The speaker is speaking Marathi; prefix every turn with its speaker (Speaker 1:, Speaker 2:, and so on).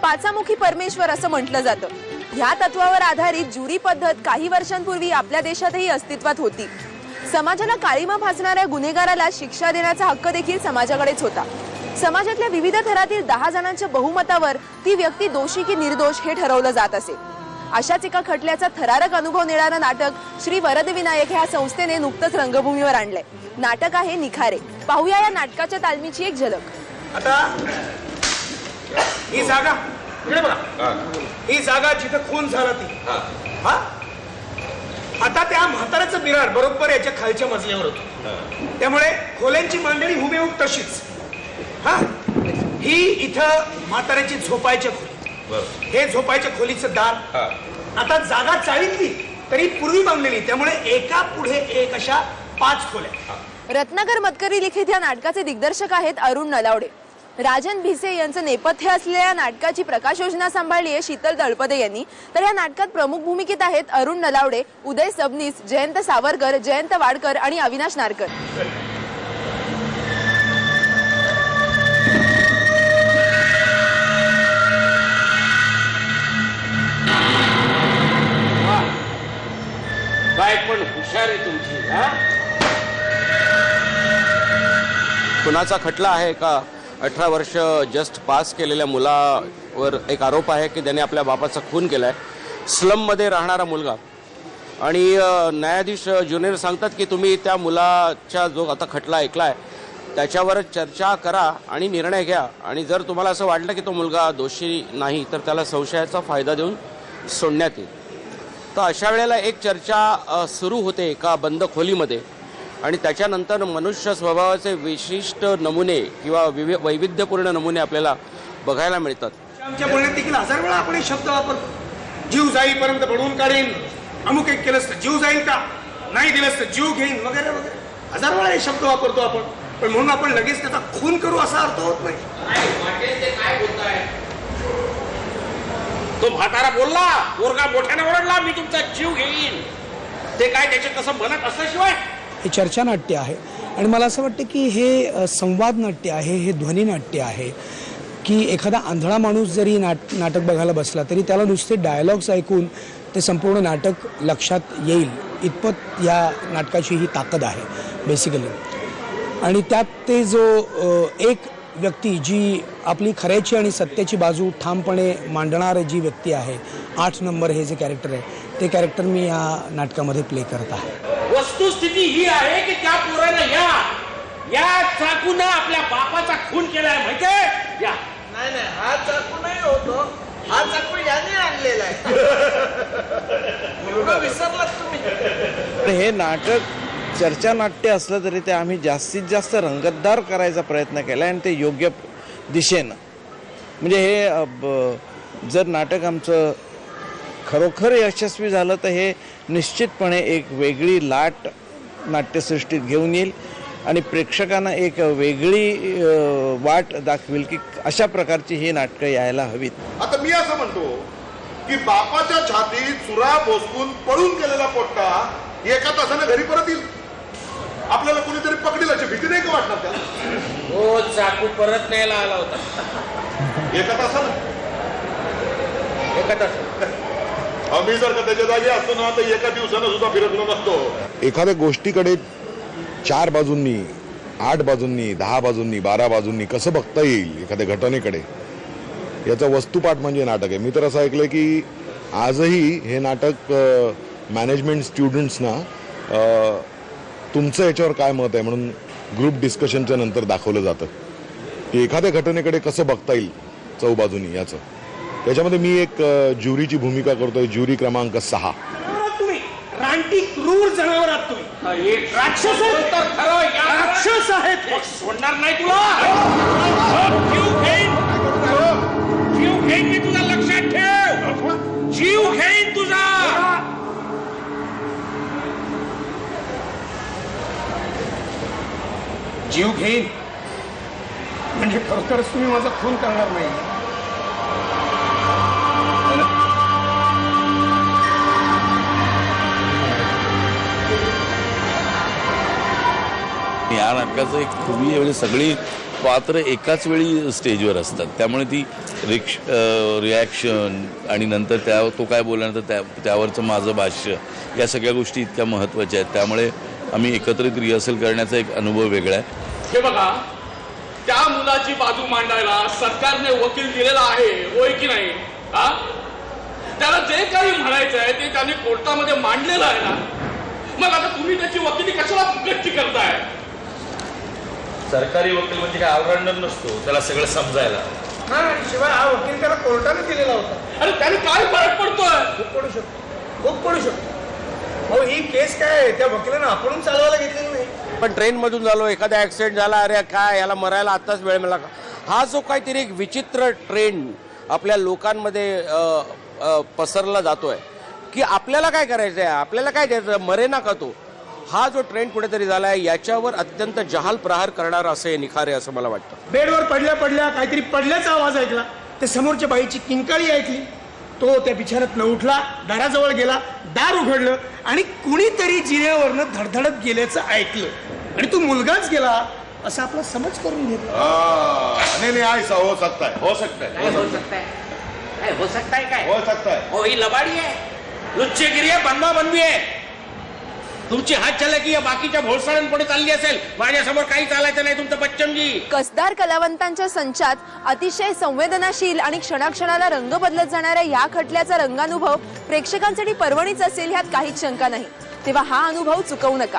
Speaker 1: पाचामुखी परमेश्वर असं म्हटलं जातं. ह्या तत्वावर आधारित ज्युरी पद्धत काही वर्षांपूर्वी आपल्या देशातही अस्तित्वात होती. समाजाला काळीमा फासणाऱ्या गुन्हेगाराला शिक्षा देण्याचा हक्क देखील समाजाकडेच होता. समाजातल्या विविध थरातील 10 जणांच्या बहुमतावर ती व्यक्ती दोषी की निर्दोष हे ठरवलं जात असे. अशाच एका खटल्याचा थरारक अनुभव देणारं नाटक श्री वरदविनायक ह्या संस्थेने नुकतंच रंगभूमीवर आणलंय. नाटक आहे निखारे. पाहूया या नाटकाच्या तालमीची एक झलक.
Speaker 2: आता ही जागा इकडे बघा, ही जागा जिथे खून झाला ती हा आता त्या म्हाताऱ्याचं बिराड बरोबर याच्या खालच्या मजल्यावर होतं. त्यामुळे खोल्यांची मांडणी हुबेहूब तशीच. हा ही इथं म्हाताऱ्याची झोपायच्या खोली, हे झोपायच्या खोलीचं दार. आता जागा चाळीतली तरी पूर्वी बांधलेली, त्यामुळे एका पुढे एक अशा 5 खोल्या.
Speaker 1: रत्नाकर मतकरी लिखित या नाटकाचे दिग्दर्शक आहेत अरुण नलावडे. राजन भिसे यांचं नेपथ्य असलेल्या या नाटकाची प्रकाश योजना सांभाळली आहे शीतल तळपदे यांनी. तर या नाटकात प्रमुख भूमिकेत आहेत अरुण नलावडे, उदय सबनीस, जयंत सावरकर, जयंत वाडकर आणि अविनाश नारकर.
Speaker 3: काय पण हुशार आहे तुमची.
Speaker 4: खुनाचा खटला आहे का 18 वर्ष जस्ट पास केलेल्या मुलावर एक आरोप आहे की त्याने आपल्या बापाचा खून केलाय. स्लममध्ये राहणारा मुलगा. आणि न्यायाधीश ज्युनियर सांगतात की तुम्ही त्या मुलाच्या जो आता खटला ऐकलाय त्याच्यावर चर्चा करा आणि निर्णय घ्या. आणि जर तुम्हाला असं वाटलं की तो मुलगा दोषी नाही तर त्याला संशयाचा फायदा देऊन सोडण्यात येईल. तर अशा वेळेला एक चर्चा सुरू होते एका बंद खोलीमध्ये. आणि त्याच्यानंतर मनुष्य स्वभावाचे विशिष्ट नमुने किंवा वैविध्यपूर्ण नमुने आपल्याला बघायला मिळतात.
Speaker 2: आमच्या बोलण्यात देखील 1000 वेळा आपण हे शब्द वापरतो. जीव जाईपर्यंत बनवून काढीन, अमुक एक केलंस तर जीव जाईल का, नाही दिलंस तर जीव घेईन वगैरे वगैरे 1000 वेळा हे शब्द वापरतो आपण. पण म्हणून आपण लगेच त्याचा खून करू असा अर्थ होत नाही.
Speaker 3: काय बोलताय? तो म्हातारा बोलला, पोरगा मोठ्याने ओरडला, मी तुमचा जीव घेईन. ते काय त्याच्यात कसं बनत असल्याशिवाय
Speaker 5: हे चर्चा नाट्य आहे. आणि मला असं वाटतं की हे संवाद नाट्य आहे, हे ध्वनी नाट्य आहे. की एखादा आंधळा माणूस जरी नाटक बघायला बसला तरी त्याला नुसते डायलॉग्स ऐकून ते संपूर्ण नाटक लक्षात येईल इतपत या नाटकाची ही ताकद आहे बेसिकली. आणि त्यात ते जो एक व्यक्ती जी आपली खऱ्याची आणि सत्याची बाजू ठामपणे मांडणारी जी व्यक्ती आहे, 8 नंबर हे जे कॅरेक्टर आहे ते कॅरेक्टर मी या नाटकामध्ये प्ले करत आहे.
Speaker 3: वस्तुस्थिती ही आहे की त्या पोरानं या चाकूनं आपल्या बापाचा खून केलाय माहितीये. या
Speaker 6: नाही हा चाकू नाही होतो, हा चाकू याने आणलेला आहे. विसरलात तुम्ही.
Speaker 7: हे नाटक चर्चा नाट्य असलं तरी ते आम्ही जास्तीत जास्त रंगतदार करायचा प्रयत्न केला आणि ते योग्य दिशेनं. म्हणजे हे जर नाटक आमचं खरोखर यशस्वी झालं तर हे निश्चितपणे एक वेगळी लाट नाट्यसृष्टीत घेऊन येईल आणि प्रेक्षकांना एक वेगळी वाट दाखवेल की अशा प्रकारची ही नाटकं यायला हवीत.
Speaker 8: आता मी असं म्हणतो की बापाच्या छातीत चुरा भोसकून पळून गेलेला पोट्टा एका तासाने घरी परत येईल. आपल्याला कुणीतरी पकडेल अशी भीती नाही का वाटणार त्याला?
Speaker 3: हो, चाकू परत न्यायला आला होता.
Speaker 8: एका तासानं
Speaker 3: एका तास
Speaker 8: आम्ही जर का त्याच्या जागी असतो ना तर एका दिवसानं सुद्धा फिरकलो नसतो. एखाद्या गोष्टीकडे 4 बाजूंनी, 8 बाजूंनी, 10 बाजूंनी, 12 बाजूंनी कसं बघता येईल एखाद्या घटनेकडे, याचा वस्तुपाठ म्हणजे नाटक आहे. मी तर असं ऐकलंय की आजही हे नाटक मॅनेजमेंट स्टुडंट्सना तुमचं याच्यावर काय मत आहे म्हणून ग्रुप डिस्कशनच्या नंतर दाखवलं जातं की एखाद्या घटनेकडे कसं बघता येईल चौबाजूनी याचं. त्याच्यामध्ये मी एक ज्युरीची भूमिका करतोय, ज्युरी क्रमांक 6.
Speaker 2: तुम्ही रानटी क्रूर जनावर आहात. तुम्ही राक्षस राक्षस आहेत.
Speaker 3: सोडणार नाही तुला. जीव घेईन मी तुझा, लक्षात ठेव. जीव घेईन तुझा.
Speaker 2: जीव घेईन म्हणजे खरोखरच तुम्ही माझा खून करणार नाही.
Speaker 9: या नाटकाचं एक खूबी आहे, म्हणजे सगळी पात्र एकाच वेळी स्टेजवर असतात, त्यामुळे ती रिॲक्शन आणि नंतर तो काय बोलल्यानंतर त्यावरचं माझं भाष्य, या सगळ्या गोष्टी इतक्या महत्त्वाच्या आहेत. त्यामुळे आम्ही एकत्रित रिहर्सल करण्याचा एक अनुभव वेगळा आहे.
Speaker 3: हे बघा, त्या मुलाची बाजू मांडायला सरकारने वकील दिलेला आहे, होय की नाही? हा, त्याला जे काही म्हणायचं आहे ते त्यांनी कोर्टामध्ये मांडलेलं आहे ना. मग आता तुम्ही त्याची वकिली कशाला गच्ची करताय?
Speaker 4: सरकारी वकील म्हणजे काय ऑलराऊंडर नसतो, त्याला सगळं समजायला.
Speaker 2: हा, आणि शिवाय हा वकील त्याला कोर्टाने दिलेला होता.
Speaker 3: अरे त्याने काय फरक पडतोय?
Speaker 2: खूप पडू शकतो, खूप पडू शकतो. अहो, ही केस काय त्या वकिलानं आपण चालवायला घेतलेली नाही.
Speaker 4: पण ट्रेनमधून झालो, एखादा ॲक्सिडेंट झाला, अरे काय याला मरायला आत्ताच वेळ मिळाला का, हा जो काहीतरी एक विचित्र ट्रेंड आपल्या लोकांमध्ये पसरला जातोय की आपल्याला काय करायचं आहे, आपल्याला काय द्यायचं, मरे ना का तो, हा जो ट्रेंड कुठेतरी झाला आहे, याच्यावर अत्यंत जहाल प्रहार करणार असे निखारे असं मला वाटतं.
Speaker 2: बेडवर पडल्या पडल्या काहीतरी पडल्याचा आवाज ऐकला, ते समोरच्या बाईची किंकाळी ऐकली, तो त्या बिछाण्यातनं उठला, दाराजवळ गेला, दार उघडलं आणि कुणीतरी जिन्यावरनं धडधडत गेल्याचं ऐकलं आणि तो मुलगाच गेला असं आपला समज करून घेतला.
Speaker 8: नहीं ऐसा हो सकता है,
Speaker 3: हो सकता है, हो सकता है, हो सकता है काय
Speaker 8: हो सकता है.
Speaker 3: हो, ही लबाडी आहे, लुच्चेगिरी आहे, बनवा बनवी आहे. तुमची हात चालकी बाकीच्या भोळसाळ्यांपुढे चालली असेल, माझ्यासमोर काही चालायचं नाही तुमचं बच्चनजी.
Speaker 1: कसदार कलावंतांच्या संचात अतिशय संवेदनाशील आणि क्षणाक्षणाला रंग बदलत जाणाऱ्या या खटल्याचा रंगानुभव प्रेक्षकांसाठी पर्वणीच असेल, ह्यात काहीच शंका नाही. तेव्हा हा अनुभव चुकवू नका.